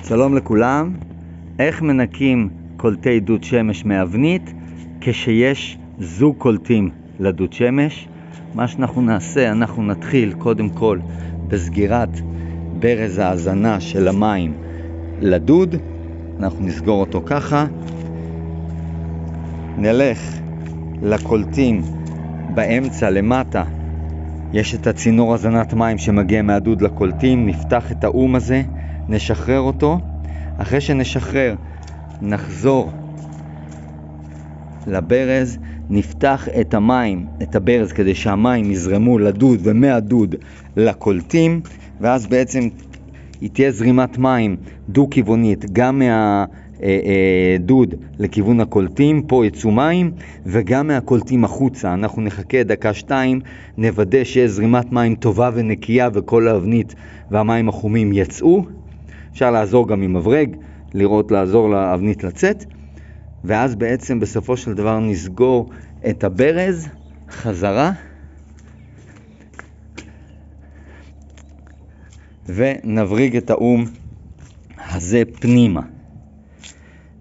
שלום לכולם. איך מנקים קולטי דוד שמש מאבנית כשיש זוג קולטים לדוד שמש? מה שאנחנו נעשה, אנחנו נתחיל קודם כל בסגירת ברז ההזנה של המים לדוד. אנחנו נסגור אותו ככה. נלך לקולטים באמצע למטה. יש את הצינור הזנת מים שמגיע מהדוד לקולטים. נפתח את האום הזה, נשחרר אותו. אחרי שנשחרר, נחזור לברז, נפתח את המים, את הברז, כדי שהמים יזרמו לדוד ומהדוד לקולטים, ואז בעצם תהיה זרימת מים דו-כיוונית, גם מהדוד לכיוון הקולטים, פה יצאו מים, וגם מהקולטים החוצה. אנחנו נחכה דקה-שתיים, נוודא שיש זרימת מים טובה ונקייה וכל האבנית והמים החומים יצאו. אפשר לעזור גם עם מברג, לעזור לאבנית לצאת, ואז בעצם בסופו של דבר נסגור את הברז חזרה, ונבריג את האום הזה פנימה.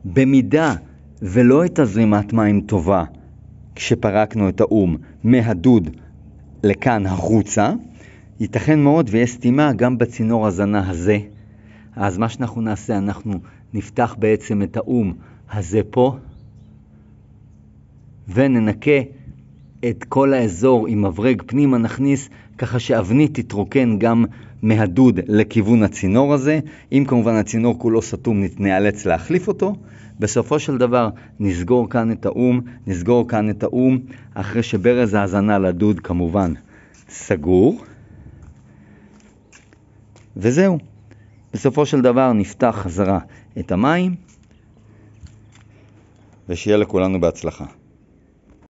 במידה ולא הייתה זרימת מים טובה כשפרקנו את האום מהדוד לכאן החוצה, ייתכן מאוד ויש סתימה גם בצינור הזנה הזה. אז מה שאנחנו נעשה, אנחנו נפתח בעצם את האום הזה פה, וננקה את כל האזור עם מברג פנימה, נכניס ככה שאבנית תתרוקן גם מהדוד לכיוון הצינור הזה. אם כמובן הצינור כולו סתום, נאלץ להחליף אותו. בסופו של דבר נסגור כאן את האום, אחרי שברז ההזנה לדוד כמובן סגור. וזהו. בסופו של דבר נפתח חזרה את המים, ושיהיה לכולנו בהצלחה.